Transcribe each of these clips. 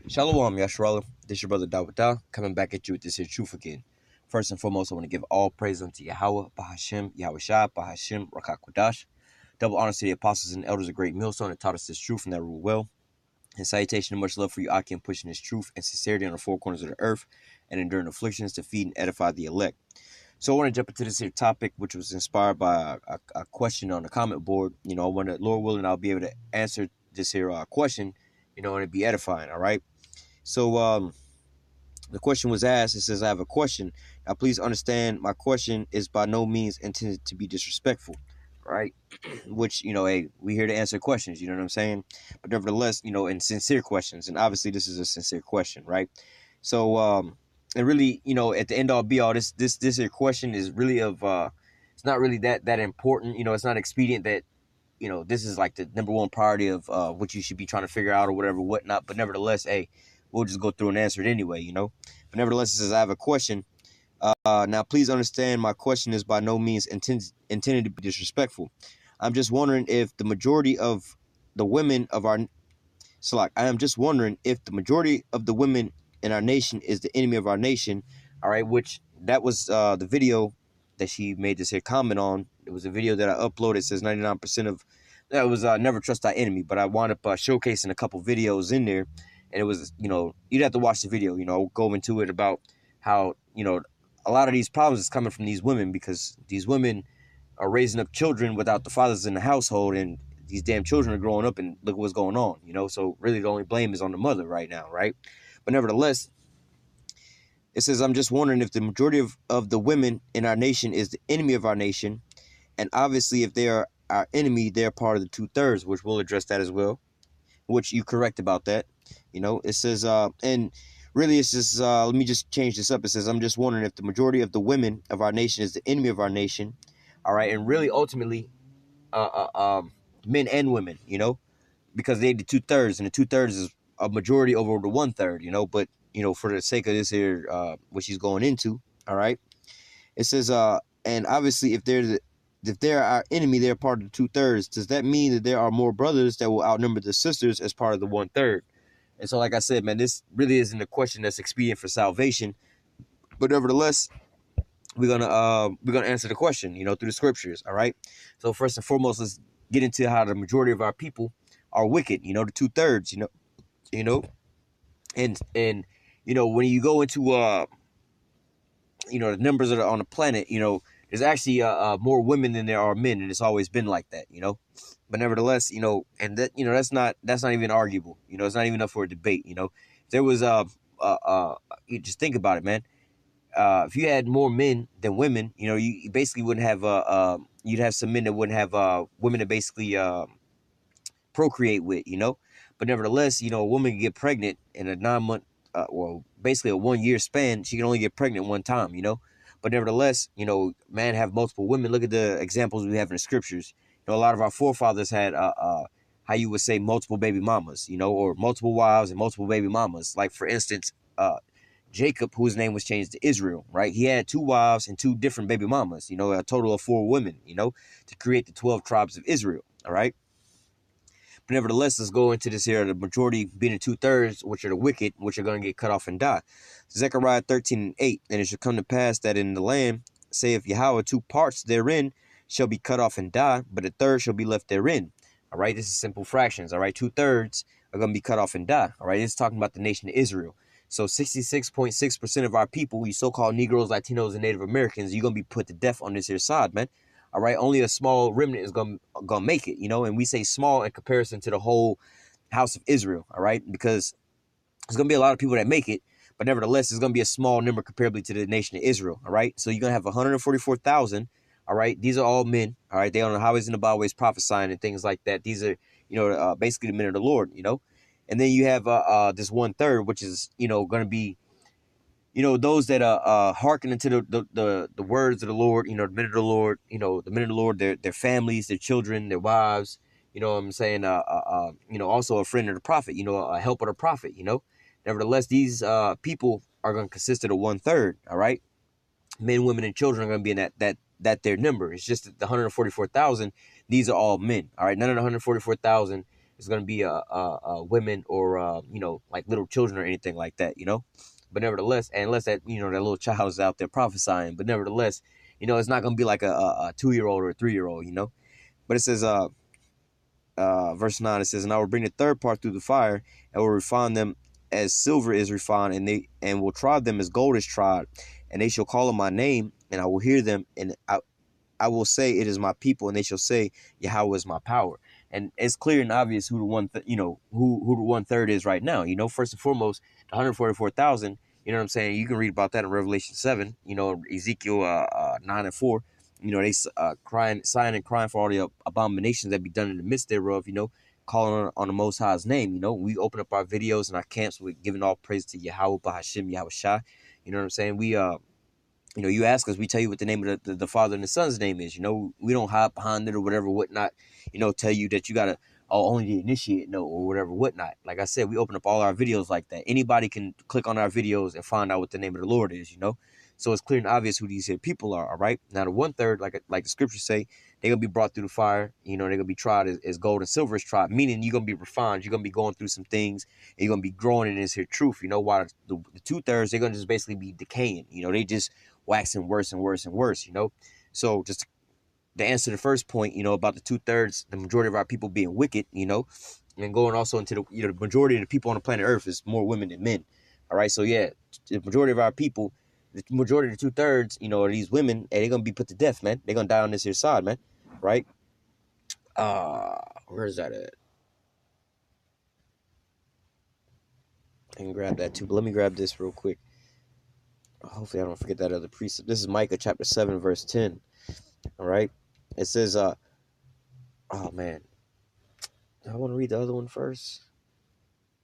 Shalom, Yasharallah. This your brother Dawada, coming back at you with this here truth again. First and foremost, I want to give all praise unto Yahweh, Bahashem, Yahweh Shah, Bahashem, Rakakwadash. Double honors to the apostles and elders of Great Millstone that taught us this truth and that rule well. And salutation and much love for you, Akim, pushing this truth and sincerity on the four corners of the earth and enduring afflictions to feed and edify the elect. So I want to jump into this here topic, which was inspired by a question on the comment board. I want to, Lord willing, I'll be able to answer this here question, and it'd be edifying, all right? So the question was asked. It says, I have a question. Now, please understand my question is by no means intended to be disrespectful, right? Which, hey, we here to answer questions, you know what I'm saying? But nevertheless, and sincere questions. And obviously this is a sincere question, right? So, and really, at the end all be all, this here question is really it's not really that important. It's not expedient that, this is like the number one priority of what you should be trying to figure out or whatever, whatnot. But nevertheless, hey, we'll just go through and answer it anyway, But nevertheless, it says, I have a question. Now, please understand my question is by no means intended to be disrespectful. I'm just wondering if the majority of the women of our I am just wondering if the majority of the women in our nation is the enemy of our nation. All right, which that was the video that she made this here comment on. It was a video that I uploaded. It says 99% of that was never trust thy enemy, but I wound up showcasing a couple videos in there. And it was, you'd have to watch the video, go into it about how, a lot of these problems is coming from these women because these women are raising up children without the fathers in the household, and these damn children are growing up and look what's going on, So really the only blame is on the mother right now, right? But nevertheless, it says, I'm just wondering if the majority of the women in our nation is the enemy of our nation. And obviously, if they are our enemy, they're part of the 2/3, which we'll address that as well, which you correct about that. It says, and really it's just, let me just change this up. It says, I'm just wondering if the majority of the women of our nation is the enemy of our nation. All right. And really, ultimately, men and women, because they're the 2/3, and the 2/3 is a majority over the 1/3, but, for the sake of this here, what she's going into. All right. It says, and obviously, if they're our enemy, they're part of the 2/3. Does that mean that there are more brothers that will outnumber the sisters as part of the 1/3? And so, like I said, man, this really isn't a question that's expedient for salvation, but nevertheless, we're gonna answer the question, through the scriptures. All right. So first and foremost, let's get into how the majority of our people are wicked. The 2/3. And when you go into the numbers that are on the planet, there's actually more women than there are men, and it's always been like that, But nevertheless, and that that's not even arguable. It's not even up for a debate. If there was you just think about it, man. If you had more men than women, you basically wouldn't have you'd have some men that wouldn't have women to basically procreate with, But nevertheless, a woman can get pregnant in a 9-month, basically a 1-year span. She can only get pregnant one time, But nevertheless, man have multiple women. Look at the examples we have in the scriptures. A lot of our forefathers had how you would say multiple baby mamas, or multiple wives and multiple baby mamas. Like for instance, Jacob, whose name was changed to Israel, right? He had 2 wives and 2 different baby mamas, a total of 4 women, to create the 12 tribes of Israel, all right? But nevertheless, let's go into this here, the majority being the 2/3, which are the wicked, which are going to get cut off and die. Zechariah 13:8, and it shall come to pass that in the land, saith Yahweh, 2 parts therein shall be cut off and die, but a third shall be left therein. All right, this is simple fractions, all right? 2/3 are going to be cut off and die, all right? It's talking about the nation of Israel. So 66.6% of our people, you so-called Negroes, Latinos, and Native Americans, you're going to be put to death on this here side, man. All right, only a small remnant is gonna make it, and we say small in comparison to the whole house of Israel, all right, because there's gonna be a lot of people that make it, but nevertheless, it's gonna be a small number comparably to the nation of Israel, all right. So you're gonna have 144,000, all right. These are all men, all right. They on the highways and the byways prophesying and things like that. These are, basically the men of the Lord, and then you have this 1/3, which is, gonna be, those that are hearkening to the words of the Lord, the men of the Lord, the men of the Lord, their families, their children, their wives, what I'm saying, also a friend of the prophet, a helper of the prophet, Nevertheless, these people are going to consist of the 1/3, all right? Men, women, and children are going to be in that their number. It's just the 144,000, these are all men, all right? None of the 144,000 it's going to be women or like little children or anything like that, but nevertheless, and unless that that little child is out there prophesying, but nevertheless, it's not going to be like a 2-year-old or a 3-year-old, but it says verse 9, it says, and I will bring the third part through the fire and will refine them as silver is refined, and will try them as gold is tried, and they shall call on my name, and I will hear them, and I will say it is my people, and they shall say Yahweh is my power. And it's clear and obvious who the who the 1/3 is right now. First and foremost, the 144,000. You know what I'm saying? You can read about that in Revelation 7. Ezekiel 9 and 4. They crying, sighing and crying for all the abominations that be done in the midst thereof. Calling on the Most High's name. We open up our videos and our camps. We're giving all praise to Yahweh, Bahashim, Yahweh Shah. You know what I'm saying? We you ask us, we tell you what the name of the Father and the Son's name is. We don't hide behind it or whatever, whatnot. Tell you that you gotta only the initiate know or whatever, whatnot. Like I said, we open up all our videos like that. Anybody can click on our videos and find out what the name of the Lord is. So it's clear and obvious who these here people are. All right. Now the 1/3, like the scriptures say, they're gonna be brought through the fire. They're gonna be tried as gold and silver is tried, meaning you're gonna be refined. You're gonna be going through some things. And you're gonna be growing in this here truth. While the 2/3, they're gonna just basically be decaying. They just waxing worse and worse and worse. So just to answer the first point, about the 2/3, the majority of our people being wicked, and going also into the majority of the people on the planet Earth is more women than men. All right, so yeah, the majority of our people, the majority of the 2/3, are these women, and they're gonna be put to death, man. They're gonna die on this here side, man. Right? Where is that at? I can grab that too, but let me grab this real quick. Hopefully I don't forget that other precept. This is Micah chapter 7, verse 10. All right. It says, oh man, I want to read the other one first.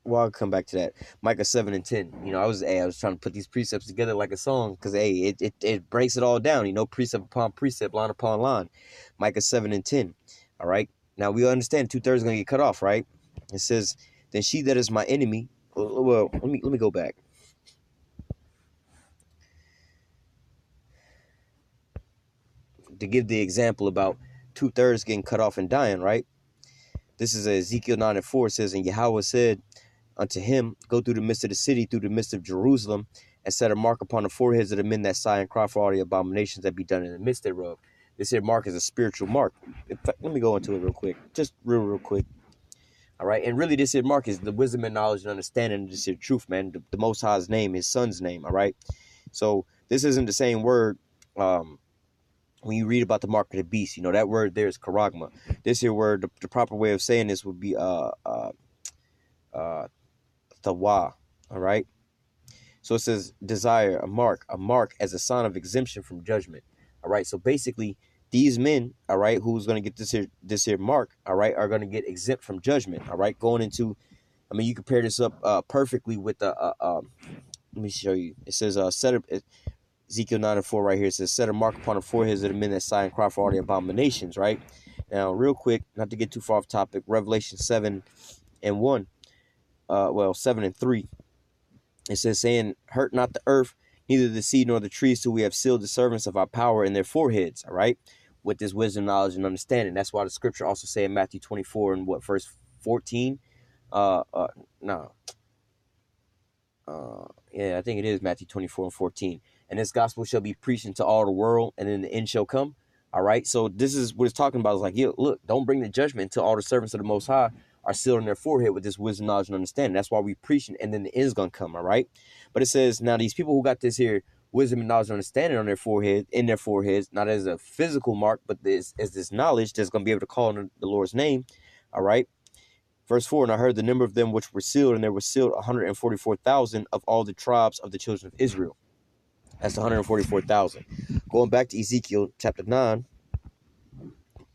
Well, I'll come back to that. Micah 7 and 10. I was trying to put these precepts together like a song, because it breaks it all down, precept upon precept, line upon line. Micah 7 and 10. All right. Now we understand 2/3 is gonna get cut off, right? It says, then she that is my enemy. Well, let me go back. To give the example about 2/3 getting cut off and dying, right? This is Ezekiel 9 and 4. It says, and Yahweh said unto him, go through the midst of the city, through the midst of Jerusalem, and set a mark upon the foreheads of the men that sigh and cry for all the abominations that be done in the midst thereof. This here mark is a spiritual mark. In fact, let me go into it real quick. Just real quick. All right. And really, this here mark is the wisdom and knowledge and understanding of this here truth, man. The Most High's name, his son's name. All right. So this isn't the same word. When you read about the mark of the beast, that word there is charagma. This here word, the proper way of saying this would be thawa. All right. So it says desire, a mark as a sign of exemption from judgment. All right. So basically, these men, all right, who's going to get this here mark, all right, are going to get exempt from judgment. All right. Going into, you compare this up perfectly with the let me show you. It says set up Ezekiel 9 and 4 right here. It says set a mark upon the foreheads of the men that sigh and cry for all the abominations. Right. Now, real quick, not to get too far off topic, Revelation 7 and 1. 7 and 3. It says, saying, hurt not the earth, neither the sea nor the trees, till we have sealed the servants of our power in their foreheads. All right. With this wisdom, knowledge, and understanding. That's why the scripture also say in Matthew 24 and verse 14. Yeah, I think it is Matthew 24 and 14. And this gospel shall be preached into all the world, and then the end shall come. All right. So this is what it's talking about. It's like, yeah, look, don't bring the judgment until all the servants of the Most High are sealed in their forehead with this wisdom, knowledge, and understanding. That's why we preaching, and then the end's gonna come. All right. But it says, now these people who got this here wisdom and knowledge and understanding on their forehead, in their foreheads, not as a physical mark, but as this knowledge that's gonna be able to call on the Lord's name. All right. Verse 4, and I heard the number of them which were sealed, and there were sealed 144,000 of all the tribes of the children of Israel. That's 144,000. Going back to Ezekiel chapter 9,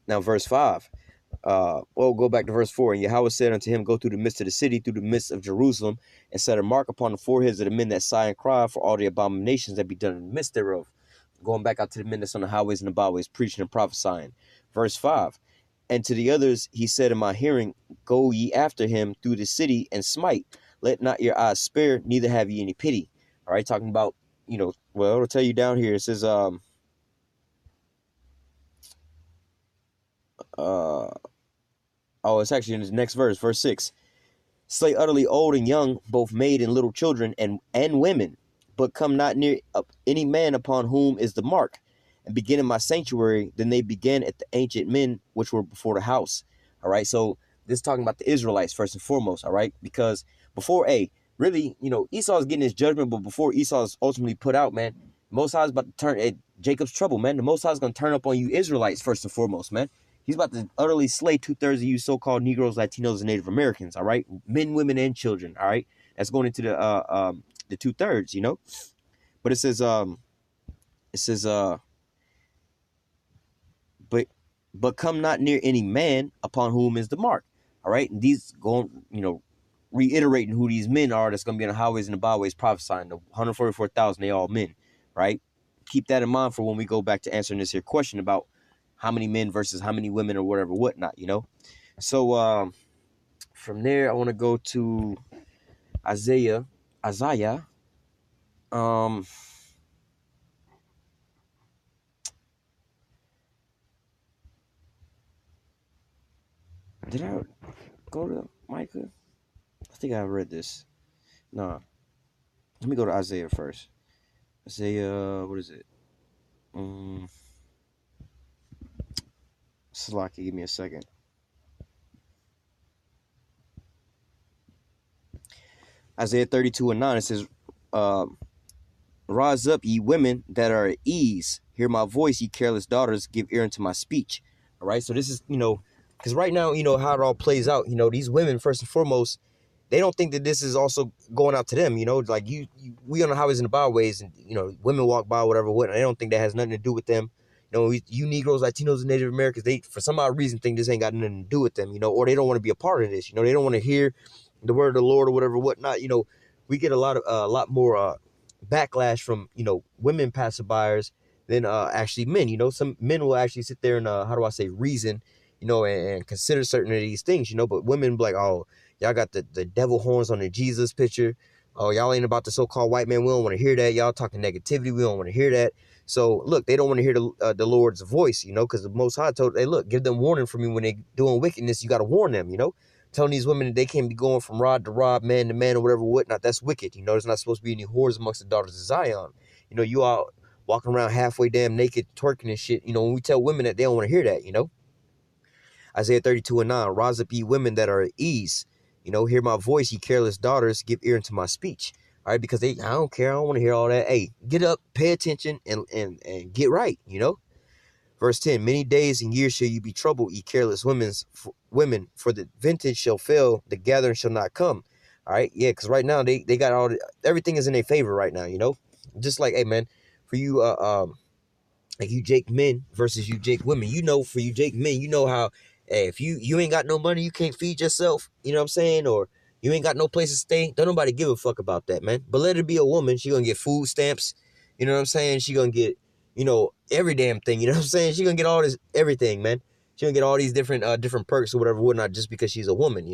now verse 5. Go back to verse 4. And Yahweh said unto him, go through the midst of the city, through the midst of Jerusalem, and set a mark upon the foreheads of the men that sigh and cry for all the abominations that be done in the midst thereof. Going back out to the men that's on the highways and the byways, preaching and prophesying. Verse 5. And to the others he said in my hearing, go ye after him through the city and smite. Let not your eyes spare, neither have ye any pity. All right, talking about, it'll tell you down here. It says, Oh, it's actually in the next verse, verse 6. Slay utterly old and young, both maid and little children, and women, but come not near any man upon whom is the mark. And begin in my sanctuary, then they began at the ancient men which were before the house. All right, so this is talking about the Israelites first and foremost, all right? Because before, really, Esau is getting his judgment, but before Esau is ultimately put out, man, Most High is about to turn at Jacob's trouble, man. The Most High is going to turn up on you Israelites first and foremost, man. He's about to utterly slay 2/3 of you so-called Negroes, Latinos, and Native Americans, all right? Men, women, and children, all right? That's going into the 2/3, But it says, but come not near any man upon whom is the mark. All right. And these going, reiterating who these men are that's going to be on the highways and the byways prophesying. The 144,000, they all men, right? Keep that in mind for when we go back to answering this here question about how many men versus how many women or whatever, whatnot, So from there, I want to go to Isaiah. Did I go to Micah? I think I read this. No. Let me go to Isaiah first. Isaiah, what is it? Slocky, give me a second. Isaiah 32:9, it says, rise up, ye women that are at ease. Hear my voice, ye careless daughters. Give ear unto my speech. All right. So this is, because right now, how it all plays out. These women, first and foremost, they don't think that this is also going out to them. Like we on the highways and the byways, and women walk by, whatever, what. And they don't think that has nothing to do with them. You Negroes, Latinos, and Native Americans, they for some odd reason think this ain't got nothing to do with them. Or they don't want to be a part of this. They don't want to hear the word of the Lord or whatever, whatnot. We get a lot more backlash from women pacifiers than actually men. Some men will actually sit there and how do I say reason, and consider certain of these things, but women be like, oh, y'all got the devil horns on the Jesus picture. Oh, y'all ain't about the so-called white man. We don't want to hear that. Y'all talking negativity. We don't want to hear that. So look, they don't want to hear the Lord's voice, because the Most High told, hey, look, give them warning for me when they doing wickedness. You got to warn them, telling these women that they can't be going from rod to rod, man to man, or whatever, whatnot. That's wicked. There's not supposed to be any whores amongst the daughters of Zion. You all walking around halfway damn naked, twerking and shit. When we tell women that, they don't want to hear that, Isaiah 32:9, rise up, ye women that are at ease. Hear my voice, ye careless daughters. Give ear unto my speech. All right, because I don't care. I don't want to hear all that. Hey, get up, pay attention, and get right, Verse 10, many days and years shall you be troubled, ye careless women, for the vintage shall fail, the gathering shall not come. All right, yeah, because right now they got everything is in their favor right now, Just like, hey, man, for you, like you Jake men versus you Jake women, for you Jake men, how, hey, if you ain't got no money, you can't feed yourself, you know what I'm saying, or you ain't got no place to stay, don't nobody give a fuck about that, man. But let it be a woman, she gonna get food stamps, you know what I'm saying, she gonna get, every damn thing, you know what I'm saying, she gonna get all this, everything, man. She gonna get all these different perks or whatever, whatnot, just because she's a woman,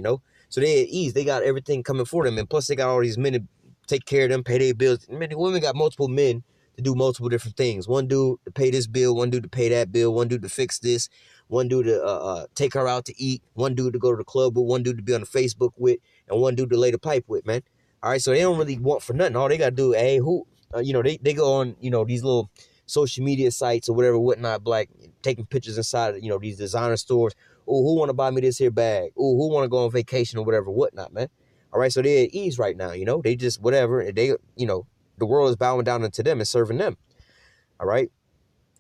So they at ease, they got everything coming for them, and plus they got all these men to take care of them, pay their bills. I mean, the women got multiple men to do multiple different things. One dude to pay this bill, one dude to pay that bill, one dude to fix this, one dude to take her out to eat, one dude to go to the club with, one dude to be on the Facebook with, and one dude to lay the pipe with, man. All right, so they don't really want for nothing. All they gotta do, hey, they go on, these little social media sites or whatever, whatnot, like taking pictures inside of, these designer stores. Oh, who want to buy me this here bag? Oh, who want to go on vacation or whatever, whatnot, man. All right, so they're at ease right now, they just whatever, they, the world is bowing down unto them and serving them. All right.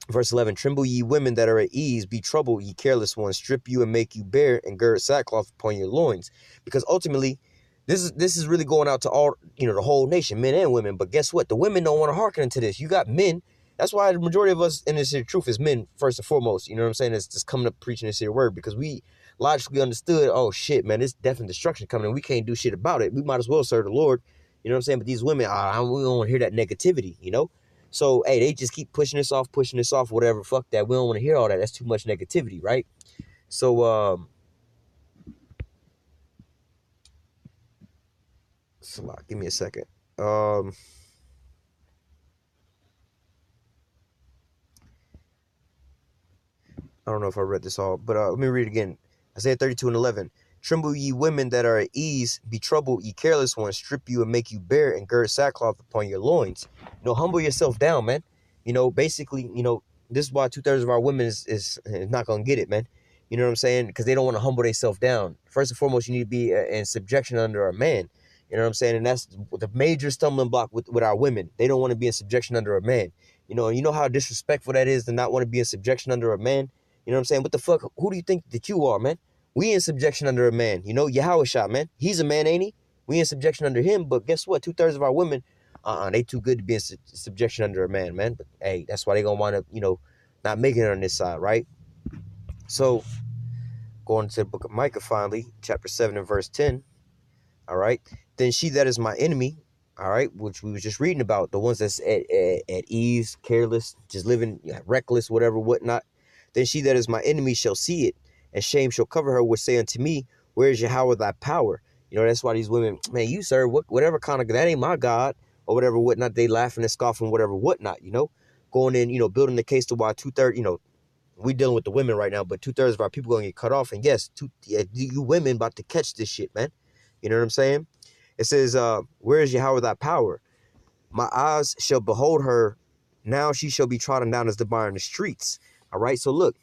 Verse 11, tremble ye women that are at ease, be troubled ye careless ones, strip you and make you bare, and gird sackcloth upon your loins. Because ultimately, this is really going out to all, the whole nation, men and women. But guess what? The women don't want to hearken into this. You got men. That's why the majority of us in this here truth is men, first and foremost. You know what I'm saying? It's just coming up preaching this here word, because we logically understood, oh shit, man, this death and destruction coming, and we can't do shit about it. We might as well serve the Lord. You know what I'm saying? But these women, we don't want to hear that negativity, So, hey, they just keep pushing this off, whatever. Fuck that. We don't want to hear all that. That's too much negativity, right? So, give me a second. I don't know if I read this all, but let me read it again. Isaiah 32:11. Tremble ye women that are at ease, be troubled ye careless ones, strip you and make you bare, and gird sackcloth upon your loins. Humble yourself down, man. Basically, this is why 2/3 of our women is not gonna get it, man. You know what I'm saying? Because they don't want to humble themselves down. First and foremost, you need to be in subjection under a man. You know what I'm saying? And that's the major stumbling block with our women. They don't want to be in subjection under a man. You know how disrespectful that is to not want to be in subjection under a man? You know what I'm saying? What the fuck? Who do you think that you are, man? We in subjection under a man. Yahushua, man. He's a man, ain't he? We in subjection under him, but guess what? 2/3 of our women, they too good to be in subjection under a man, man. But hey, that's why they gonna wind up, not making it on this side, right? So, going to the book of Micah finally, chapter 7 and verse 10. All right. Then she that is my enemy, all right, which we was just reading about, the ones that's at ease, careless, just living reckless, whatever, whatnot. Then she that is my enemy shall see it, and shame shall cover her, which say unto me, where is Yahweh thy power? That's why these women, man, you serve whatever kind of, that ain't my God, or whatever, whatnot. They laughing and scoffing, whatever, whatnot, going in, building the case to why 2/3, we dealing with the women right now, but 2/3 of our people going to get cut off. And yes, you women about to catch this shit, man. You know what I'm saying? It says, where is Yahweh thy power? My eyes shall behold her. Now she shall be trodden down as the bar in the streets. All right. So look,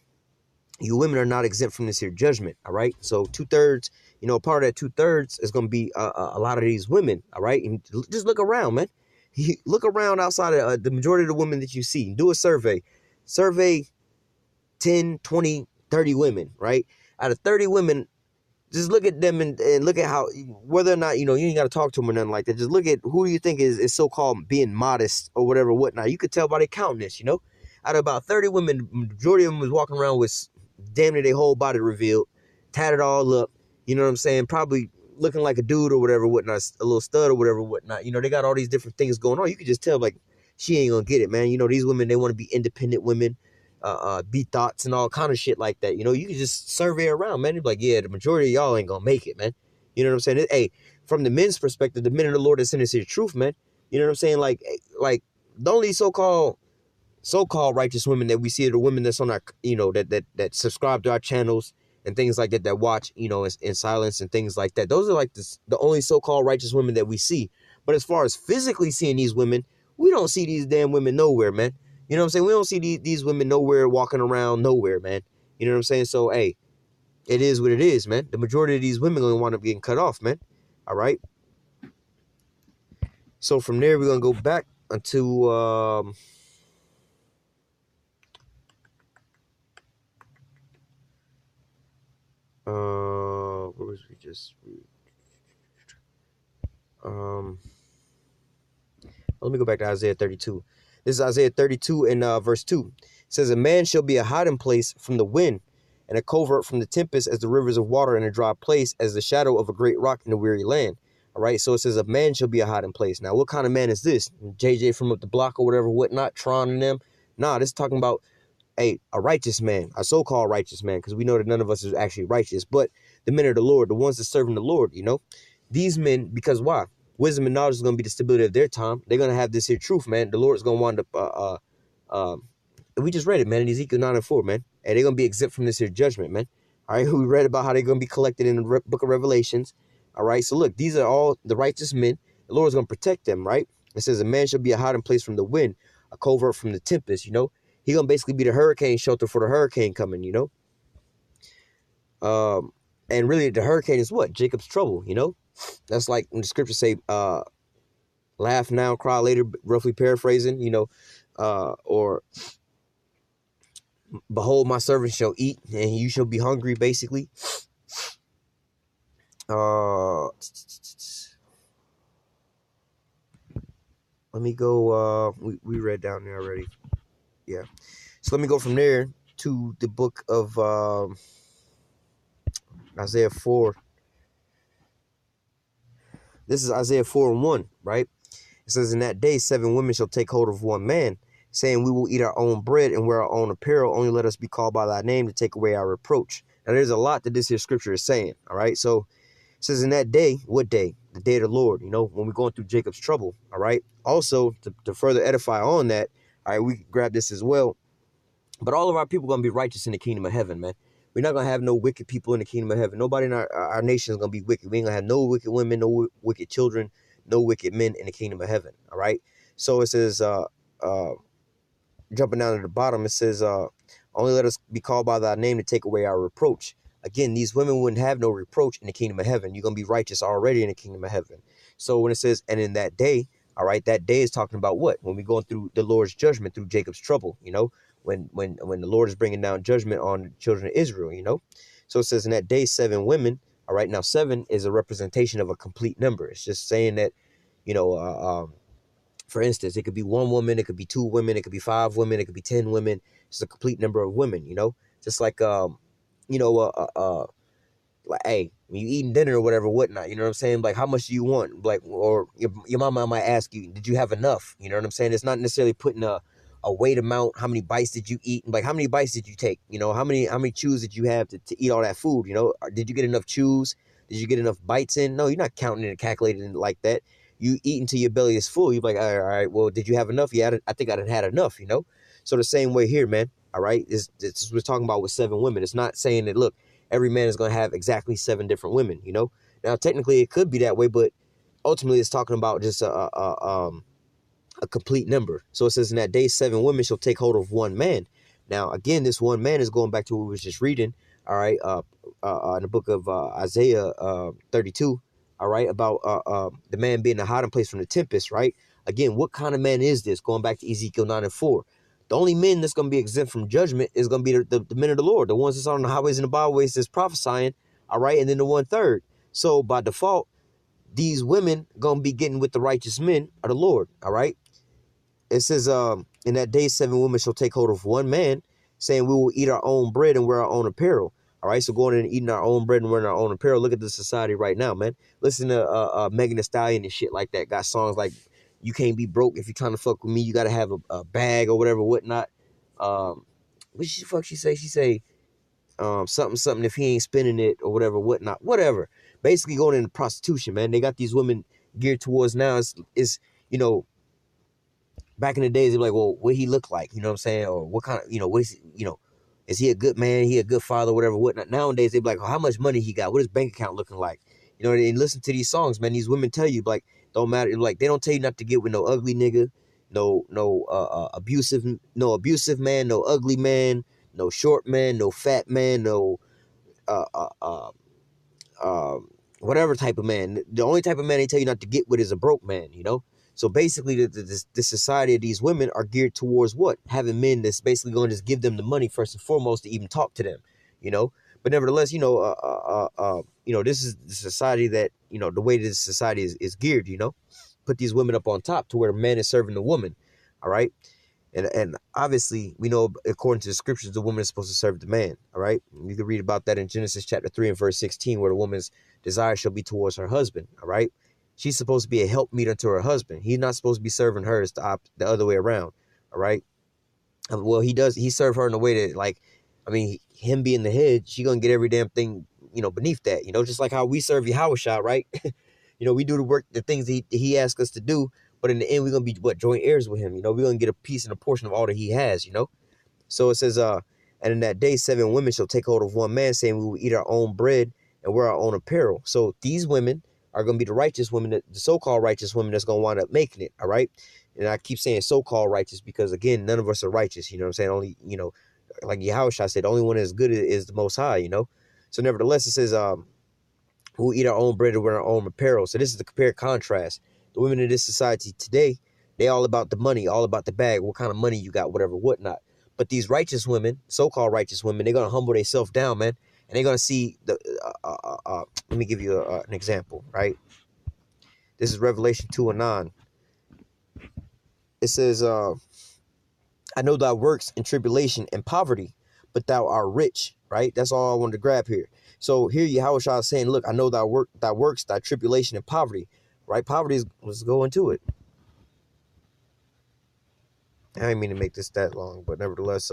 you women are not exempt from this here judgment. All right. So 2/3, part of that 2/3 is going to be a lot of these women. All right. And just look around, man. Look around outside of the majority of the women that you see. Do a survey. Survey 10, 20, 30 women, right? Out of 30 women, just look at them and look at how, whether or not, you ain't got to talk to them or nothing like that. Just look at who do you think is so-called being modest or whatever, whatnot. You could tell by their countenance, Out of about 30 women, majority of them was walking around with damn near their whole body revealed, tatted all up, you know what I'm saying? Probably looking like a dude or whatever, whatnot, a little stud or whatever, whatnot. They got all these different things going on. You could just tell, like, she ain't gonna get it, man. These women, they want to be independent women. Be thoughts and all kind of shit like that. You can just survey around, man. You're like, yeah, the majority of y'all ain't gonna make it, man. You know what I'm saying? Hey, from the men's perspective, the men of the Lord is sending us the truth, man. You know what I'm saying? Like the only so-called righteous women that we see are the women that's on our, that subscribe to our channels and things like that, that watch, in silence and things like that. Those are like the only so-called righteous women that we see. But as far as physically seeing these women, we don't see these damn women nowhere, man. You know what I'm saying? We don't see these women nowhere, walking around nowhere, man. You know what I'm saying? So, hey, it is what it is, man. The majority of these women are going to wind up getting cut off, man. All right? So, from there, we're going to go back unto... where was we just... let me go back to Isaiah 32. This is Isaiah 32 and verse 2. It says, a man shall be a hiding place from the wind, and a covert from the tempest, as the rivers of water in a dry place, as the shadow of a great rock in a weary land. All right, so it says a man shall be a hiding place. Now, what kind of man is this? JJ from up the block or whatever, whatnot, Tron and them? Nah, this is talking about a righteous man, a so-called righteous man, because we know that none of us is actually righteous, but the men of the Lord, the ones that serving the Lord, These men, because why? Wisdom and knowledge is going to be the stability of their time. They're going to have this here truth, man. The Lord is going to wind up, we just read it, man, in Ezekiel 9 and 4, man. And they're going to be exempt from this here judgment, man. All right, we read about how they're going to be collected in the book of Revelations. All right, so look, these are all the righteous men. The Lord is going to protect them, right? It says a man shall be a hiding place from the wind, a covert from the tempest, He's going to basically be the hurricane shelter for the hurricane coming, And really, the hurricane is what? Jacob's trouble, That's like when the scriptures say, laugh now, cry later, roughly paraphrasing, or behold, my servant shall eat, and you shall be hungry, basically. Let me go, we read down there already. Yeah. So let me go from there to the book of Isaiah 4. This is Isaiah 4 and 1, right? It says, in that day, 7 women shall take hold of one man, saying, we will eat our own bread and wear our own apparel. Only let us be called by thy name to take away our reproach. Now, there's a lot that this here scripture is saying, all right? So it says, in that day, what day? The day of the Lord, when we're going through Jacob's trouble, all right? Also, to further edify on that, all right, we can grab this as well. But all of our people are going to be righteous in the kingdom of heaven, man. We're not gonna have no wicked people in the kingdom of heaven. Nobody in our nation is gonna be wicked. We ain't gonna have no wicked women, no wicked children, no wicked men in the kingdom of heaven. All right. So it says, jumping down to the bottom, it says, only let us be called by thy name to take away our reproach. Again, these women wouldn't have no reproach in the kingdom of heaven. You're gonna be righteous already in the kingdom of heaven. So when it says, and in that day, all right, that day is talking about what? When we're going through the Lord's judgment, through Jacob's trouble, you know, when the Lord is bringing down judgment on the children of Israel, you know. So it says in that day, 7 women. All right, now 7 is a representation of a complete number. It's just saying that, you know, for instance, it could be 1 woman, it could be 2 women, it could be 5 women, it could be 10 women. It's a complete number of women, you know. Just like you know, like, hey, when you eating dinner or whatever, whatnot, you know what I'm saying? Like, how much do you want? Like, or your mama might ask you, did you have enough? You know what I'm saying? It's not necessarily putting a weight amount. How many bites did you eat? Like, how many bites did you take? You know, how many chews did you have to eat all that food? You know, did you get enough chews? Did you get enough bites in? No, you're not counting it and calculating it like that. You eat until your belly is full. You're like, all right, well, did you have enough? Yeah, I think I done had enough, you know? So the same way here, man. All right, this we're talking about with 7 women. It's not saying that, look, every man is going to have exactly 7 different women, you know. Now, technically, it could be that way, but ultimately, it's talking about just a complete number. So it says, in that day, 7 women shall take hold of 1 man. Now, again, this 1 man is going back to what we was just reading, all right, in the book of Isaiah 32, all right, about the man being in a hiding place from the tempest, right? Again, what kind of man is this? Going back to Ezekiel 9:4. The only men that's going to be exempt from judgment is going to be the men of the Lord, the ones that's on the highways and the byways that's prophesying, all right, and then the 1/3. So by default, these women going to be getting with the righteous men of the Lord, all right? It says, in that day, 7 women shall take hold of 1 man, saying we will eat our own bread and wear our own apparel. All right, so going in and eating our own bread and wearing our own apparel. Look at the society right now, man. Listen to Megan Thee Stallion and shit like that. Got songs like "You Can't Be Broke If You're Trying to Fuck With Me." You got to have a bag or whatever, whatnot. What the fuck she say? She say something if he ain't spending it or whatever, whatnot, whatever. Basically going into prostitution, man. They got these women geared towards now is you know, back in the days, they're like, well, what he look like? You know what I'm saying? Or what kind of, you know, what is, you know, is he a good man? He a good father, whatever, whatnot. Nowadays, they be like, oh, how much money he got? What his bank account looking like? You know, and listen to these songs, man. These women tell you, like, don't matter. Like, they don't tell you not to get with no ugly nigga, no abusive man, no ugly man, no short man, no fat man, no uh, uh, uh, whatever type of man. The only type of man they tell you not to get with is a broke man, you know? So basically, the society of these women are geared towards what? Having men that's basically going to just give them the money first and foremost to even talk to them, you know? But nevertheless, you know, this is the society that, you know, the way this society is geared, you know? Put these women up on top to where the man is serving the woman, all right? And obviously, we know, according to the scriptures, the woman is supposed to serve the man, all right? You can read about that in Genesis chapter 3 and verse 16, where the woman's desire shall be towards her husband, all right? She's supposed to be a helpmeet unto her husband. He's not supposed to be serving her. It's the other way around, all right? Well, he served her in a way that, like, I mean, him being the head, she gonna get every damn thing, you know, beneath that, you know, just like how we serve Yahushua, right? You know, we do the work, the things he asks us to do, but in the end, we're going to be, joint heirs with him. You know, we're going to get a piece and a portion of all that he has, you know. So it says, and in that day, 7 women shall take hold of 1 man, saying we will eat our own bread and wear our own apparel. So these women are going to be the righteous women, the so-called righteous women that's going to wind up making it, all right? And I keep saying so-called righteous because, again, none of us are righteous, you know what I'm saying? Only, you know, like Yahushua said, the only one that's good is the Most High, you know. So nevertheless, it says, who eat our own bread and wear our own apparel. So this is the compare contrast. The women in this society today, they all about the money, all about the bag, what kind of money you got, whatever, whatnot. But these righteous women, so-called righteous women, they're going to humble themselves down, man. And they're going to see the, let me give you an example, right? This is Revelation 2:9. It says, I know thy works in tribulation and poverty, but thou art rich, right? That's all I wanted to grab here. So here Yahushua is saying, look, I know thy works, thy tribulation and poverty, right? Poverty is, let's go into it. I didn't mean to make this that long, but nevertheless,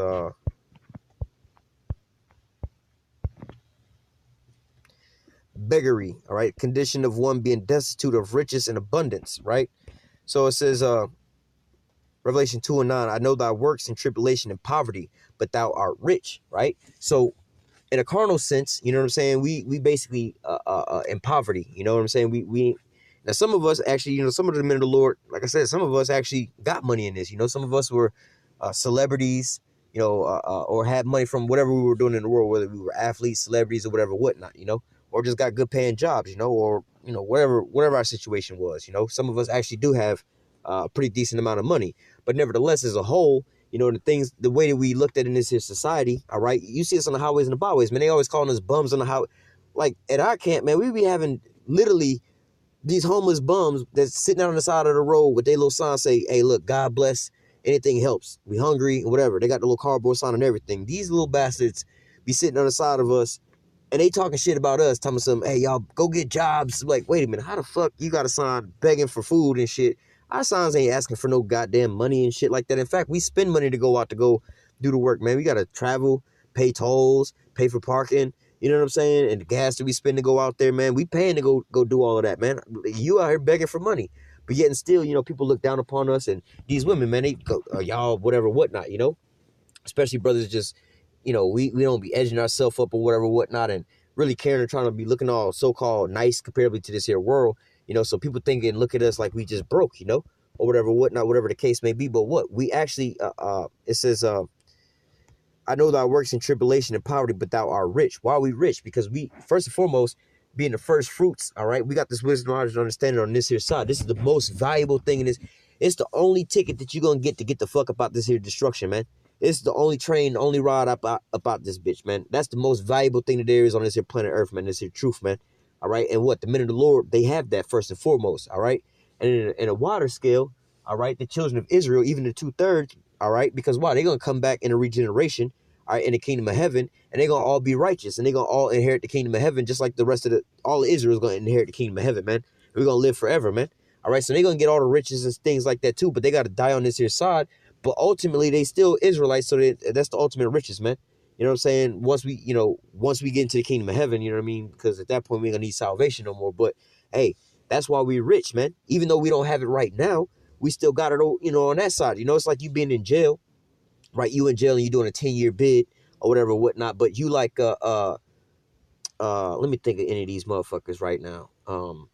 beggary, all right? Condition of one being destitute of riches and abundance, right? So it says, Revelation 2:9, I know thy works in tribulation and poverty, but thou art rich, right? So in a carnal sense, you know what I'm saying? We basically in poverty, you know what I'm saying? We now some of us actually, you know, some of the men of the Lord, like I said, some of us actually got money in this. You know, some of us were celebrities, you know, or had money from whatever we were doing in the world, whether we were athletes, celebrities, or whatever, whatnot, you know, or just got good paying jobs, you know, or you know, whatever our situation was, you know. Some of us actually do have a pretty decent amount of money, but nevertheless, as a whole, you know, the way that we looked at in this here society, all right, you see us on the highways and the byways, man. They always calling us bums on the highway. Like at our camp, man, we be having literally these homeless bums that's sitting out on the side of the road with their little sign say, hey, look, God bless, anything helps. We hungry, whatever. They got the little cardboard sign and everything. These little bastards be sitting on the side of us and they talking shit about us, telling us, hey, y'all go get jobs. Like, wait a minute, how the fuck you got a sign begging for food and shit? Our signs ain't asking for no goddamn money and shit like that. In fact, we spend money to go out to go do the work, man. We got to travel, pay tolls, pay for parking. You know what I'm saying? And the gas that we spend to go out there, man, we paying to go do all of that, man. You out here begging for money. But yet and still, you know, people look down upon us. And these women, man, they go, y'all, whatever, whatnot, you know? Especially brothers just, you know, we don't be edging ourselves up or whatever, whatnot, and really caring and trying to be looking all so-called nice comparatively to this here world, you know, so people think and look at us like we just broke, you know, or whatever, whatnot, whatever the case may be. But what we actually, it says, I know thou works in tribulation and poverty, but thou art rich. Why are we rich? Because we, first and foremost, being the first fruits, all right, we got this wisdom, knowledge, and understanding on this here side. This is the most valuable thing in this. It's the only ticket that you're going to get the fuck about this here destruction, man. It's the only train, the only ride about this bitch, man. That's the most valuable thing that there is on this here planet Earth, man. This here truth, man. All right, and what? The men of the Lord, they have that first and foremost, all right? And in a wider scale, all right, the children of Israel, even the 2/3, all right, because why? They're going to come back in a regeneration, all right, in the kingdom of heaven, and they're going to all be righteous, and they're going to all inherit the kingdom of heaven, just like the rest of all of Israel is going to inherit the kingdom of heaven, man. We're going to live forever, man. All right, so they're going to get all the riches and things like that too, but they got to die on this here side. But ultimately, they still Israelites, so that's the ultimate riches, man. You know what I'm saying? Once we get into the kingdom of heaven, you know what I mean? Because at that point, we ain't going to need salvation no more. But, hey, that's why we're rich, man. Even though we don't have it right now, we still got it, you know, on that side. You know, it's like you being in jail, right? You in jail and you doing a 10-year bid or whatever, whatnot. But you like, let me think of any of these motherfuckers right now. I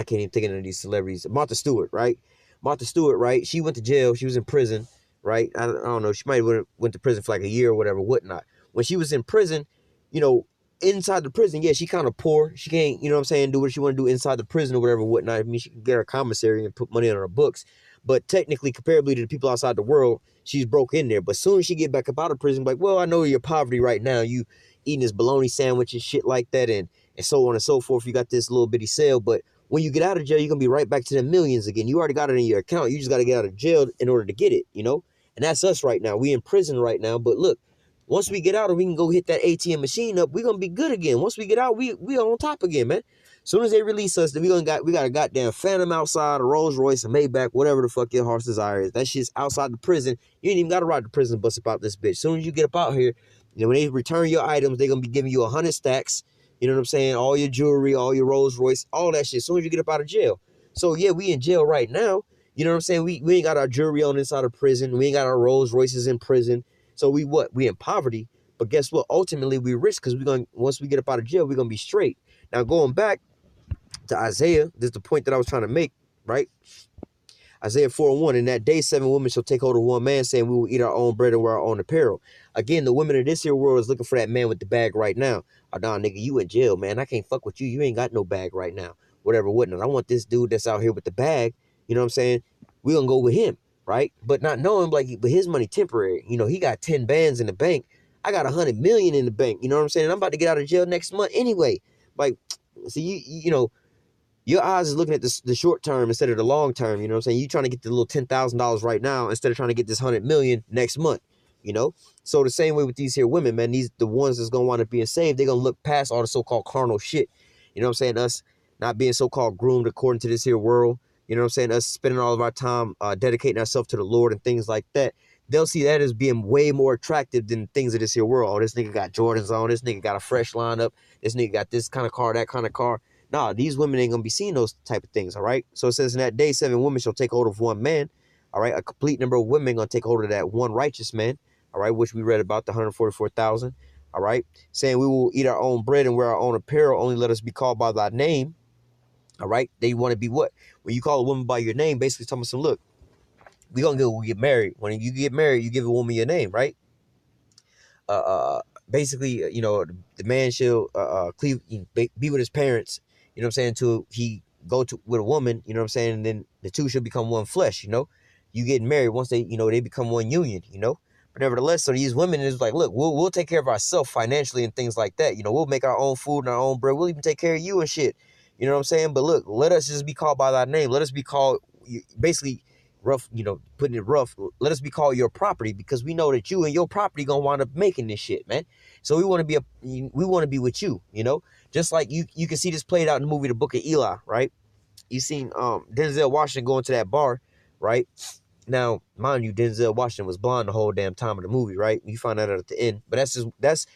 can't even think of any of these celebrities. Martha Stewart, right? Martha Stewart, right? She went to jail. She was in prison, right? I don't know. She might have went to prison for like a year or whatever, whatnot. When she was in prison, you know, inside the prison, yeah, she kind of poor. She can't, you know what I'm saying, do what she want to do inside the prison or whatever, whatnot. I mean, she can get her commissary and put money on her books. But technically, comparably to the people outside the world, she's broke in there. But as soon as she get back up out of prison, like, well, I know your poverty right now. You eating this bologna sandwich and shit like that and so on and so forth. You got this little bitty sale, but when you get out of jail, you're going to be right back to the millions again. You already got it in your account. You just got to get out of jail in order to get it, you know? And that's us right now. We in prison right now. But look, once we get out and we can go hit that ATM machine up, we're going to be good again. Once we get out, we are on top again, man. As soon as they release us, then we got a goddamn Phantom outside, a Rolls Royce, a Maybach, whatever the fuck your heart's desire is. That shit's outside the prison. You ain't even got to ride the prison bus about this bitch. As soon as you get up out here, you know, when they return your items, they're going to be giving you 100 stacks. You know what I'm saying? All your jewelry, all your Rolls Royce, all that shit as soon as you get up out of jail. So, yeah, we in jail right now. You know what I'm saying? We ain't got our jewelry on inside of prison. We ain't got our Rolls Royces in prison. So we in poverty. But guess what? Ultimately, we rich because once we get up out of jail, we're going to be straight. Now, going back to Isaiah, this is the point that I was trying to make, right? Isaiah 4:1, in that day 7 women shall take hold of one man, saying we will eat our own bread and wear our own apparel. Again, the women of this here world is looking for that man with the bag right now. Oh, nah, nigga, you in jail, man. I can't fuck with you. You ain't got no bag right now. Whatever, whatnot. I want this dude that's out here with the bag. You know what I'm saying? We gonna go with him, right? But not knowing, like, but his money temporary. You know, he got 10 bands in the bank. I got 100 million in the bank. You know what I'm saying? And I'm about to get out of jail next month anyway. Like, see, you know, your eyes is looking at the short term instead of the long term. You know what I'm saying? You trying to get the little $10,000 right now instead of trying to get this 100 million next month. You know, so the same way with these here women, man. These the ones that's gonna wind up being saved. They're gonna look past all the so-called carnal shit. You know what I'm saying? Us not being so-called groomed according to this here world. You know what I'm saying? Us spending all of our time dedicating ourselves to the Lord and things like that. They'll see that as being way more attractive than things of this here world. Oh, this nigga got Jordans on. This nigga got a fresh lineup. This nigga got this kind of car, that kind of car. Nah, these women ain't gonna be seeing those type of things, all right? So it says in that day 7 women shall take hold of one man, all right? A complete number of women gonna take hold of that one righteous man, all right, which we read about, the 144,000, all right, saying we will eat our own bread and wear our own apparel, only let us be called by thy name, all right. They want to be what? When you call a woman by your name, basically telling them, look, we get married. When you get married, you give a woman your name, right? Uh, uh Basically, the man shall cleave, be with his parents, you know what I'm saying, until he go to with a woman, you know what I'm saying, and then the two should become one flesh, you getting married once they become one union, but nevertheless, so these women is like, look, we'll take care of ourselves financially and things like that, we'll make our own food and our own bread, we'll even take care of you and shit, you know what I'm saying, but look, let us just be called by thy name, let us be called, basically rough, putting it rough, let us be called your property, because we know that you and your property gonna wind up making this shit, man. So we want to be with you, just like you can see this played out in the movie The Book of Eli, right? You seen Denzel Washington going to that bar, right? Now, mind you, Denzel Washington was blind the whole damn time of the movie, right? You find that out at the end, but that's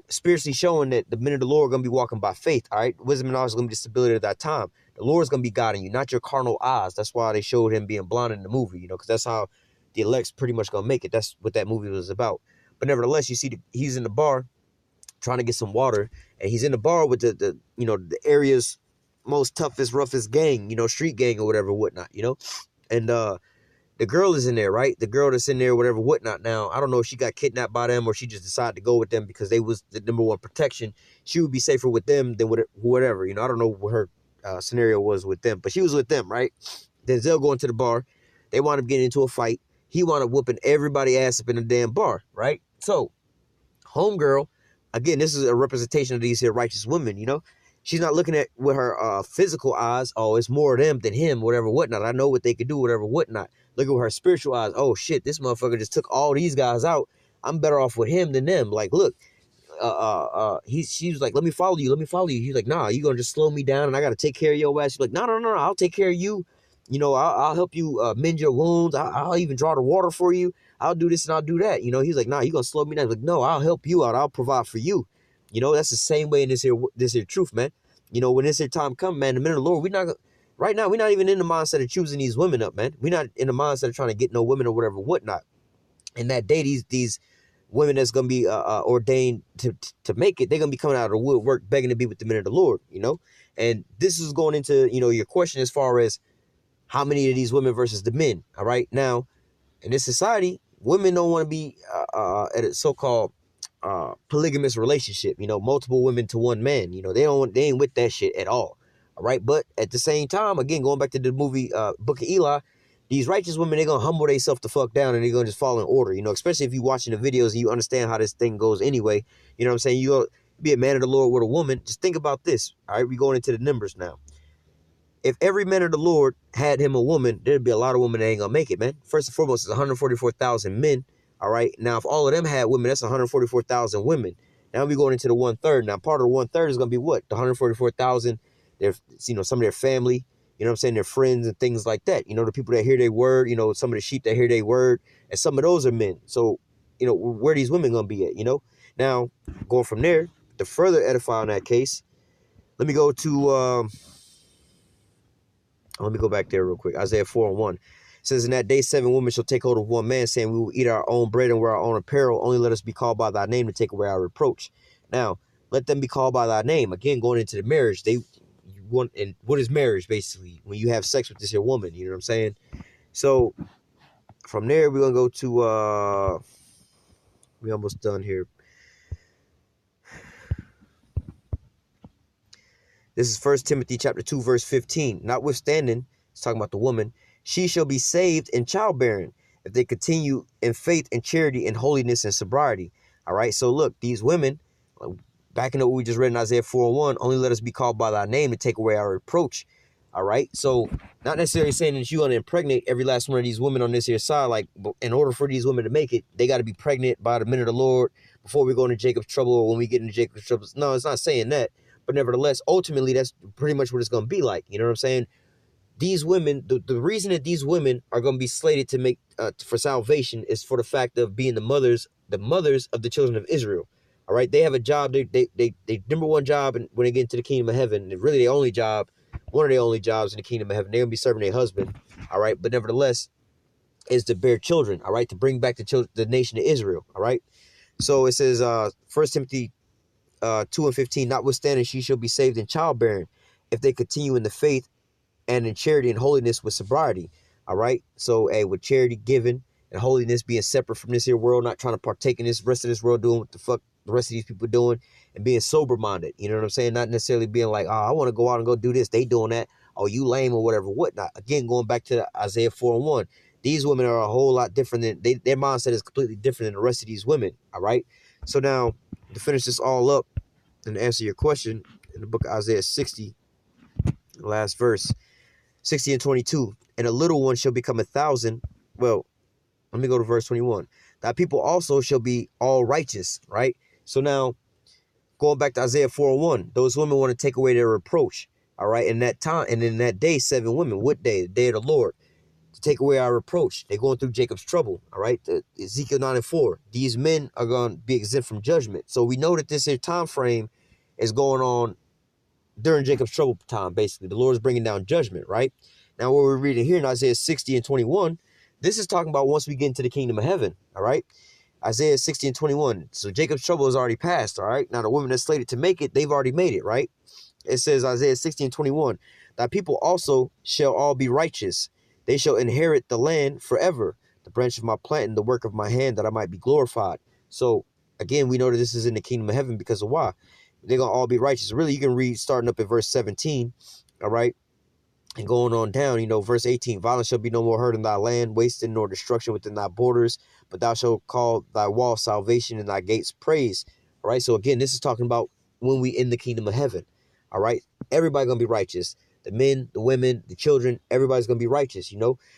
spiritually showing that the men of the Lord are going to be walking by faith, all right? Wisdom and knowledge is going to be the stability of that time. The Lord is going to be guiding you, not your carnal eyes. That's why they showed him being blind in the movie, because that's how the elect's pretty much going to make it. That's what that movie was about. But nevertheless, you see he's in the bar trying to get some water, and he's in the bar with the area's most toughest, roughest gang, street gang or whatever, whatnot, and the girl is in there, right? The girl that's in there, whatever, whatnot. Now, I don't know if she got kidnapped by them or she just decided to go with them because they was the number one protection. She would be safer with them than with whatever. I don't know what her scenario was with them, but she was with them, right? Denzel going to the bar. They wound up getting into a fight. He wound up whooping everybody ass up in the damn bar, right? So, homegirl, again, this is a representation of these here righteous women, She's not looking at with her physical eyes. Oh, it's more of them than him, whatever, whatnot. I know what they could do, whatever, whatnot. Look at her spiritual eyes. Oh, shit, this motherfucker just took all these guys out. I'm better off with him than them. Like, look, she was like, let me follow you. He's like, nah, you going to just slow me down and I got to take care of your ass. She's like, no, I'll take care of you. I'll help you mend your wounds. I'll even draw the water for you. I'll do this and I'll do that. He's like, nah, you going to slow me down. He's like, no, I'll help you out. I'll provide for you. That's the same way in this here truth, man. When this here time come, man, the men of the Lord, right now, we're not even in the mindset of choosing these women up, man. We're not in the mindset of trying to get no women or whatever, whatnot. And that day, these women that's going to be ordained to make it, they're going to be coming out of the woodwork begging to be with the men of the Lord, And this is going into, your question as far as how many of these women versus the men, all right? Now, in this society, women don't want to be at a so-called polygamous relationship, multiple women to one man, they ain't with that shit at all right? But at the same time, again, going back to the movie Book of Eli, these righteous women, they're gonna humble themselves the fuck down and they're gonna just fall in order, especially if you're watching the videos and you understand how this thing goes anyway, what I'm saying? You be a man of the Lord with a woman. Just think about this, all right? We're going into the numbers now. If every man of the Lord had him a woman, there'd be a lot of women that ain't gonna make it, man. First and foremost, it's 144,000 men. All right. Now, if all of them had women, that's 144,000 women. Now we're going into the 1/3. Now, part of the 1/3 is gonna be what? The 144,000. Their, some of their family. What I'm saying? Their friends and things like that. The people that hear their word. Some of the sheep that hear their word, and some of those are men. So, where these women gonna be at? Now, going from there, to further edify on that case, let me go to. Let me go back there real quick. Isaiah 4:1 says, in that day 7 women shall take hold of one man, saying, we will eat our own bread and wear our own apparel. Only let us be called by thy name to take away our reproach. Now, let them be called by thy name. Again, going into the marriage, and what is marriage, basically? When you have sex with this here woman, you know what I'm saying? So, from there, we're going to go to, we're almost done here. This is 1 Timothy chapter 2, verse 15. Notwithstanding, it's talking about the woman, she shall be saved in childbearing if they continue in faith and charity and holiness and sobriety. All right. So look, these women, back in what we just read in Isaiah 4:1, only let us be called by thy name to take away our reproach. All right. So not necessarily saying that you're going to impregnate every last one of these women on this here side. Like, in order for these women to make it, they got to be pregnant by the men of the Lord before we go into Jacob's trouble or when we get into Jacob's trouble. No, it's not saying that. But nevertheless, ultimately, that's pretty much what it's going to be like. You know what I'm saying? These women, the reason that these women are going to be slated to make for salvation is for the fact of being the mothers of the children of Israel. All right, they have a job. They number one job when they get into the kingdom of heaven. Really, their only job, one of their only jobs in the kingdom of heaven. They're gonna be serving their husband. All right, but nevertheless, is to bear children, all right, to bring back the nation of Israel, all right. So it says, 1 Timothy 2:15, notwithstanding she shall be saved in childbearing, if they continue in the faith and in charity and holiness with sobriety, all right. So, with charity given and holiness, being separate from this here world, not trying to partake in this rest of this world, doing what the fuck the rest of these people doing, and being sober minded. You know what I'm saying? Not necessarily being like, oh, I want to go out and go do this, they doing that, oh, you lame or whatever, whatnot. Again, going back to Isaiah 4:1, these women are a whole lot different than their mindset is completely different than the rest of these women, all right. So now, to finish this all up and answer your question, in the book of Isaiah 60, the last verse, 60 and 22, and a little one shall become 1,000. Well, let me go to verse 21. That people also shall be all righteous, right? So now, going back to Isaiah 4:1, those women want to take away their reproach, all right? In that time, and in that day, 7 women, what day? The day of the Lord, to take away our reproach. They're going through Jacob's trouble, all right? Ezekiel 9:4, these men are going to be exempt from judgment. So we know that this here time frame is going on during Jacob's trouble time, basically. The Lord is bringing down judgment, right? Now, what we're reading here in Isaiah 60 and 21, this is talking about once we get into the kingdom of heaven, all right? Isaiah 60 and 21. So Jacob's trouble is already passed, all right? Now, the women that's slated to make it, they've already made it, right? It says, Isaiah 60 and 21, thy people also shall all be righteous. They shall inherit the land forever, the branch of my planting, the work of my hand, that I might be glorified. So, again, we know that this is in the kingdom of heaven because of why? They're going to all be righteous. Really, you can read starting up at verse 17, all right? And going on down, verse 18, violence shall be no more heard in thy land, wasting nor destruction within thy borders, but thou shalt call thy wall salvation and thy gates praise. All right. So again, this is talking about when we in the kingdom of heaven. All right. Everybody gonna be righteous. The men, the women, the children, everybody's gonna be righteous.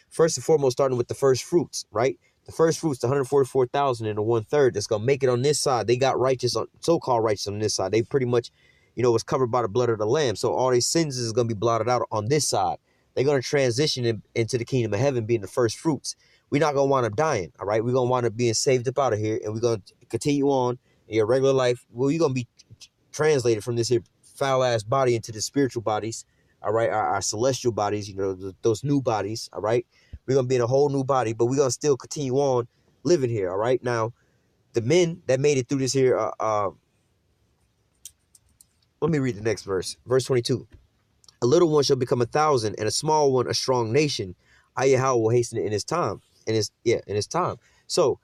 First and foremost, starting with the first fruits, right? The first fruits, the 144,000 and the 1/3 that's gonna make it on this side. They got righteous, so-called righteous on this side. They pretty much, was covered by the blood of the Lamb. So all their sins is going to be blotted out on this side. They're going to transition into the kingdom of heaven, being the first fruits. We're not going to wind up dying, all right? We're going to wind up being saved up out of here, and we're going to continue on in your regular life. Well, you're going to be translated from this here foul-ass body into the spiritual bodies, all right? Our celestial bodies, those new bodies, all right? We're going to be in a whole new body, but we're going to still continue on living here, all right? Now, the men that made it through this here, let me read the next verse. Verse 22. A little one shall become 1,000, and a small one a strong nation. I, Yahweh, will hasten it in his time. In his time. So,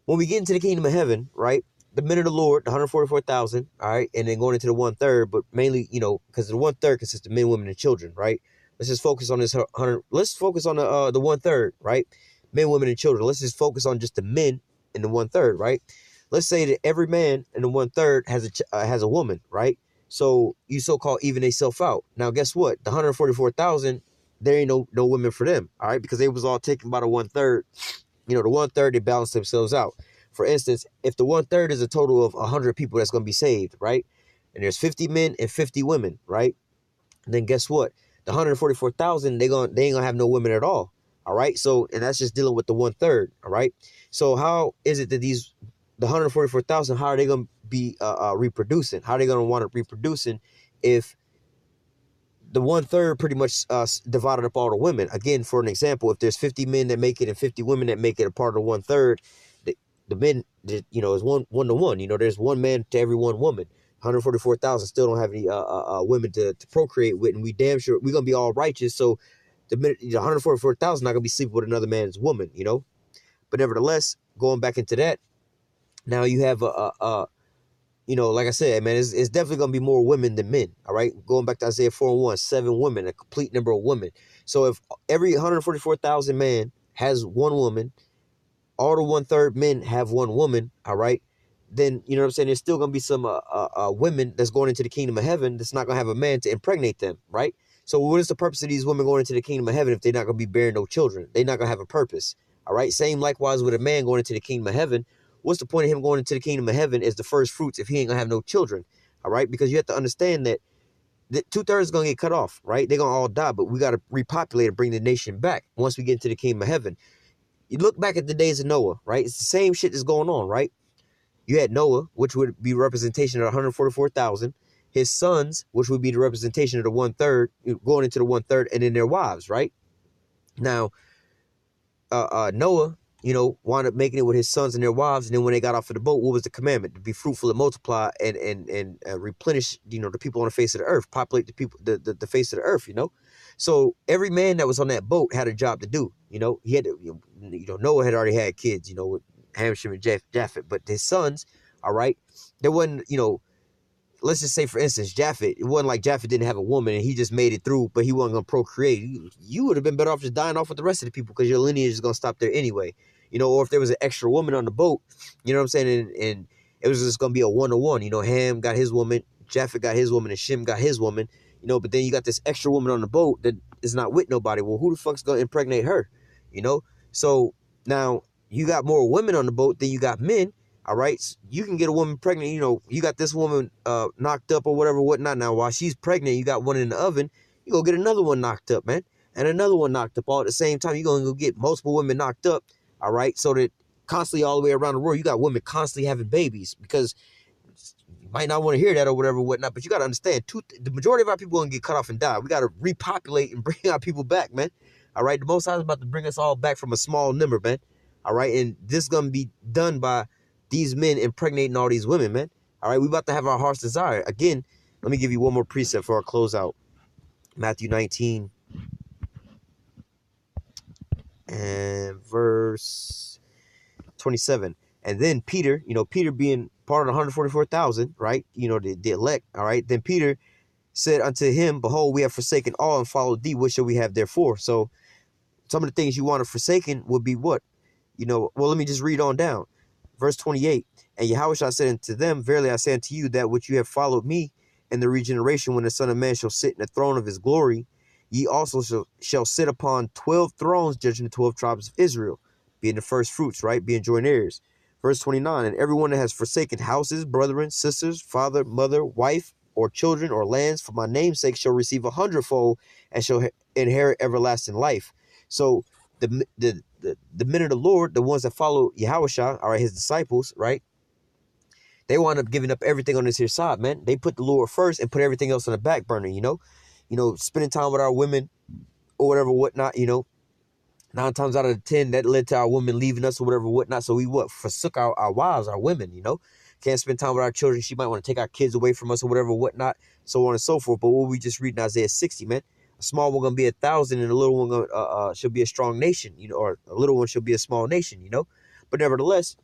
when we get into the kingdom of heaven, right, the men of the Lord, the 144,000, all right, and then going into the 1/3, but mainly, because the 1/3 consists of men, women, and children, right? Let's just focus on this 100. Let's focus on the 1/3, right? Men, women, and children. Let's just focus on just the men in the 1/3, right? Let's say that every man in the 1/3 has a woman, right? So you so-called even themselves out. Now, guess what? The 144,000, there ain't no women for them, all right? Because they was all taken by the 1/3. The 1/3, they balance themselves out. For instance, if the 1/3 is a total of 100 people that's going to be saved, right? And there's 50 men and 50 women, right? Then guess what? The 144,000, they ain't gonna have no women at all, all right? So, and that's just dealing with the 1/3, all right? So how is it that the 144,000, how are they going to be reproducing? How are they going to want to reproducing if the 1/3 pretty much divided up all the women? Again, for an example, if there's 50 men that make it and 50 women that make it a part of the 1/3, the men, is one to one. There's one man to every one woman. 144,000 still don't have any women to procreate with, and we damn sure we're gonna be all righteous. So the 144,000 not gonna be sleeping with another man's woman, But nevertheless, going back into that. Now you have like I said, man, it's definitely going to be more women than men, all right? Going back to Isaiah 4:1, 7 women, a complete number of women. So if every 144,000 man has one woman, all the 1/3 men have one woman, all right? Then, you know what I'm saying, there's still going to be some women that's going into the kingdom of heaven that's not going to have a man to impregnate them, right? So what is the purpose of these women going into the kingdom of heaven if they're not going to be bearing no children? They're not going to have a purpose, all right? Same likewise with a man going into the kingdom of heaven. What's the point of him going into the kingdom of heaven as the first fruits if he ain't going to have no children, all right? Because you have to understand that 2/3 is going to get cut off, right? They're going to all die, but we got to repopulate and bring the nation back once we get into the kingdom of heaven. You look back at the days of Noah, right? It's the same shit that's going on, right? You had Noah, which would be representation of 144,000. His sons, which would be the representation of the 1/3, going into the 1/3, and then their wives, right? Now, Noah, wound up making it with his sons and their wives. And then when they got off of the boat, what was the commandment? To be fruitful and multiply and replenish, the people on the face of the earth, populate the people, the face of the earth, So every man that was on that boat had a job to do. He had to, Noah had already had kids, with Ham, Shem, and Japheth, but his sons, all right, there wasn't, let's just say, for instance, Japheth, it wasn't like Japheth didn't have a woman and he just made it through, but he wasn't going to procreate. You would have been better off just dying off with the rest of the people because your lineage is going to stop there anyway. Or if there was an extra woman on the boat, you know what I'm saying? And it was just going to be a one-to-one. Ham got his woman, Japheth got his woman, and Shem got his woman, but then you got this extra woman on the boat that is not with nobody. Well, who the fuck's going to impregnate her? So now you got more women on the boat than you got men. All right, so you can get a woman pregnant. You got this woman knocked up or whatnot. Now, while she's pregnant, you got one in the oven. You go get another one knocked up, man, and another one knocked up all at the same time. You're gonna go get multiple women knocked up. All right, so that constantly all the way around the world, you got women constantly having babies because you might not want to hear that or whatnot. But you got to understand, the majority of our people are gonna get cut off and die. We got to repopulate and bring our people back, man. All right, the Most High is about to bring us all back from a small number, man. All right, and this is gonna be done by these men impregnating all these women, man. All right, we about to have our heart's desire. Again, let me give you one more precept for our closeout. Matthew 19 and verse 27. And then Peter, Peter being part of the 144,000, right? The elect, all right? Then Peter said unto him, behold, we have forsaken all and followed thee. What shall we have therefore? So some of the things you want to forsaken would be what? Well, let me just read on down. Verse 28, and Yahushua said unto them, verily I say unto you, that which you have followed me in the regeneration, when the Son of Man shall sit in the throne of his glory, ye also shall sit upon 12 thrones, judging the 12 tribes of Israel, being the first fruits, right? Being joint heirs. Verse 29, and everyone that has forsaken houses, brethren, sisters, father, mother, wife, or children, or lands, for my name's sake, shall receive 100-fold and shall inherit everlasting life. So the men of the Lord, the ones that follow Yahushua, all right, his disciples, right? They wind up giving up everything on this here side, man. They put the Lord first and put everything else on the back burner, spending time with our women or whatnot, 9 times out of 10, that led to our women leaving us or whatnot. So we forsook our wives, our women, Can't spend time with our children. She might want to take our kids away from us or whatnot, so on and so forth. But what we just read in Isaiah 60, man, a small one gonna be 1,000, and a little one should be a strong nation, or a little one should be a small nation, But nevertheless,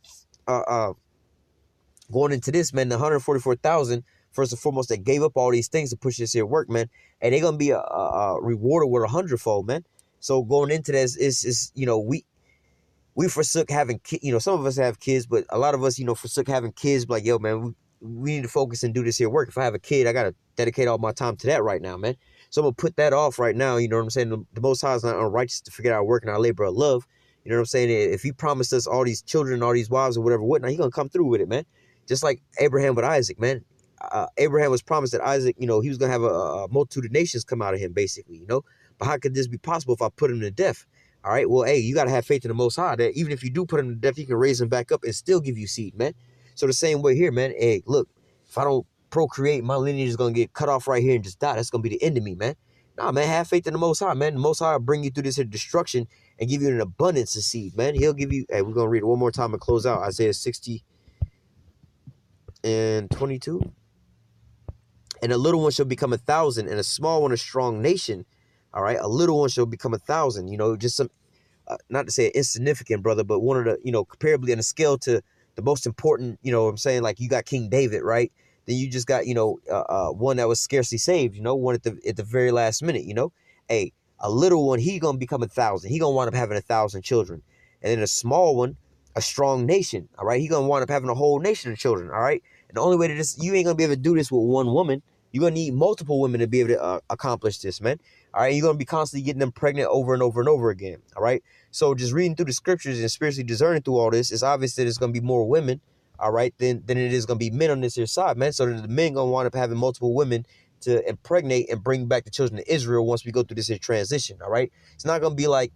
going into this, man, the 144,000, first and foremost, that gave up all these things to push this here work, man, and they're gonna be rewarded with 100-fold, man. So going into this is we forsook having kids. Some of us have kids, but a lot of us, forsook having kids. Like, yo, man, we need to focus and do this here work. If I have a kid, I gotta dedicate all my time to that right now, man. So I'm gonna put that off right now. You know what I'm saying? The Most High is not unrighteous to forget our work and our labor of love. You know what I'm saying? If He promised us all these children, all these wives, or whatnot, He gonna come through with it, man. Just like Abraham with Isaac, man. Abraham was promised that Isaac, he was gonna have a multitude of nations come out of him, basically, But how could this be possible if I put him to death? All right, well, hey, you gotta have faith in the Most High that even if you do put him to death, He can raise him back up and still give you seed, man. So the same way here, man. Hey, look, if I don't procreate, my lineage is gonna get cut off right here and just die. That's gonna be the end of me, man. Nah, man, have faith in the Most High, man. The Most High will bring you through this here destruction and give you an abundance of seed, man. He'll give you. Hey, we're gonna read it one more time and close out Isaiah 60 and 22. And a little one shall become 1,000, and a small one a strong nation. All right, a little one shall become 1,000. Just some, not to say insignificant, brother, but one of the, comparably on a scale to the most important. What I'm saying, like you got King David, right? Then you just got, one that was scarcely saved. One at the very last minute. Hey, a little one, he gonna become 1,000. He gonna wind up having 1,000 children, and then a small one, a strong nation. All right, he gonna wind up having a whole nation of children. All right. And the only way to this, you ain't gonna be able to do this with one woman. You're gonna need multiple women to be able to accomplish this, man. All right, you're gonna be constantly getting them pregnant over and over and over again. All right, so just reading through the scriptures and spiritually discerning through all this, it's obvious that it's gonna be more women, all right, than it is gonna be men on this here side, man. So the men gonna wind up having multiple women to impregnate and bring back the children of Israel once we go through this here transition. All right, it's not gonna be like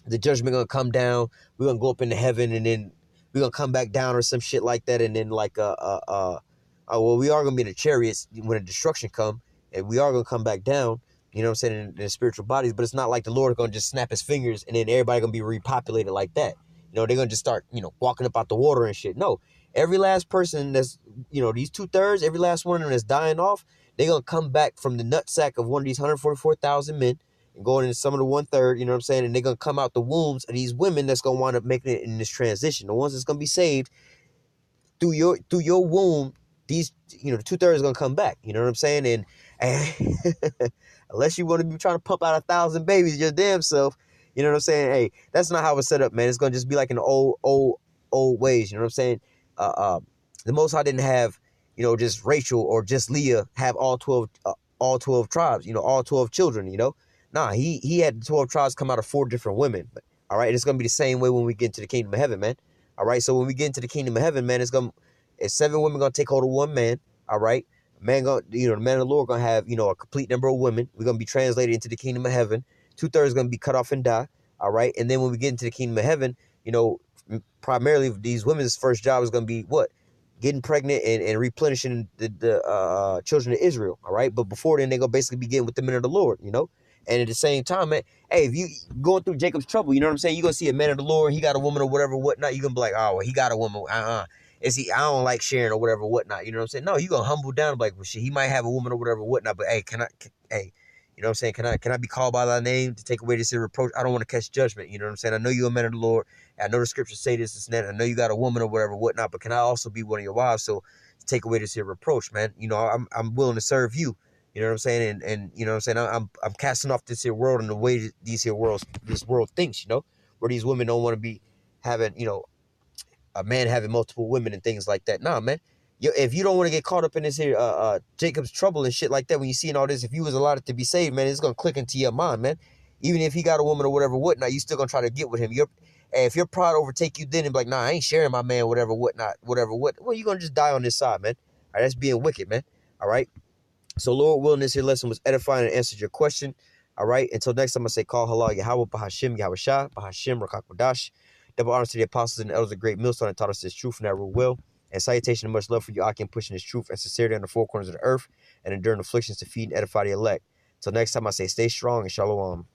the judgment gonna come down. We're gonna go up into heaven and then we're gonna come back down or some shit like that, and then like well, we are gonna be in the chariots when the destruction come, and we are gonna come back down. you know what I'm saying, in their spiritual bodies, but it's not like the Lord is going to just snap his fingers and then everybody going to be repopulated like that. You know, they're going to just start, you know, walking up out the water and shit. No, every last person that's, you know, these 2/3, every last one of them that's dying off, they're going to come back from the nutsack of one of these 144,000 men and going into some of the 1/3, you know what I'm saying? And they're going to come out the wombs of these women that's going to wind up making it in this transition. The ones that's going to be saved through your womb, these, you know, the 2/3 is going to come back. You know what I'm saying? And unless you want to be trying to pump out 1,000 babies your damn self, you know what I'm saying? Hey, that's not how it's set up, man. It's going to just be like in the old ways. You know what I'm saying? The Most High didn't have, you know, just Rachel or just Leah have all 12 tribes, you know, all 12 children, you know. Nah, he had 12 tribes come out of 4 different women. All right, it's going to be the same way when we get into the kingdom of heaven, man. All right, so when we get into the kingdom of heaven, man, it's 7 women going to take hold of 1 man. All right, man, the man of the Lord going to have, you know, a complete number of women. We're going to be translated into the kingdom of heaven. 2/3 going to be cut off and die. All right, and then when we get into the kingdom of heaven, you know, primarily these women's first job is going to be what? Getting pregnant and replenishing the children of Israel. All right, but before then, they're going to basically be getting with the men of the Lord, you know. And at the same time, man, hey, if you going through Jacob's trouble, you know what I'm saying? You're going to see a man of the Lord, he got a woman or whatever, whatnot. You're going to be like, oh, well, he got a woman. Is he? I don't like sharing or whatever, whatnot. You know what I'm saying? No, you're going to humble down. Like, well, shit, he might have a woman or whatever, whatnot. But, hey, hey, you know what I'm saying? Can I be called by thy name to take away this reproach? I don't want to catch judgment. You know what I'm saying? I know you're a man of the Lord. I know the scriptures say this and that. I know you got a woman or whatever, whatnot. But can I also be one of your wives? So to take away this reproach, man, you know, I'm willing to serve you. You know what I'm saying? And you know what I'm saying? I'm casting off this here world and the way this world thinks, you know, where these women don't want to be having, you know, a man having multiple women and things like that. Nah, man. If you don't want to get caught up in this here Jacob's trouble and shit like that, when you seeing all this, if you was allotted to be saved, man, it's gonna click into your mind, man. Even if he got a woman or whatever, whatnot, you still gonna try to get with him. If your pride overtake you then and be like, nah, I ain't sharing my man, whatever, whatnot, whatever, what, well, you're gonna just die on this side, man. All right, that's being wicked, man. All right. So, Lord willing, this here lesson was edifying and answered your question. All right. Until next time, I say, call halal Yahweh, Bahashim, Yahweh Shah, Bahashim, Rakakwadash. Double honors to the apostles and the elders of great millstone that taught us this truth and that rule well. And salutation and much love for you, Akim, pushing this truth and sincerity on the 4 corners of the earth and enduring afflictions to feed and edify the elect. Until next time, I say, stay strong and shalom.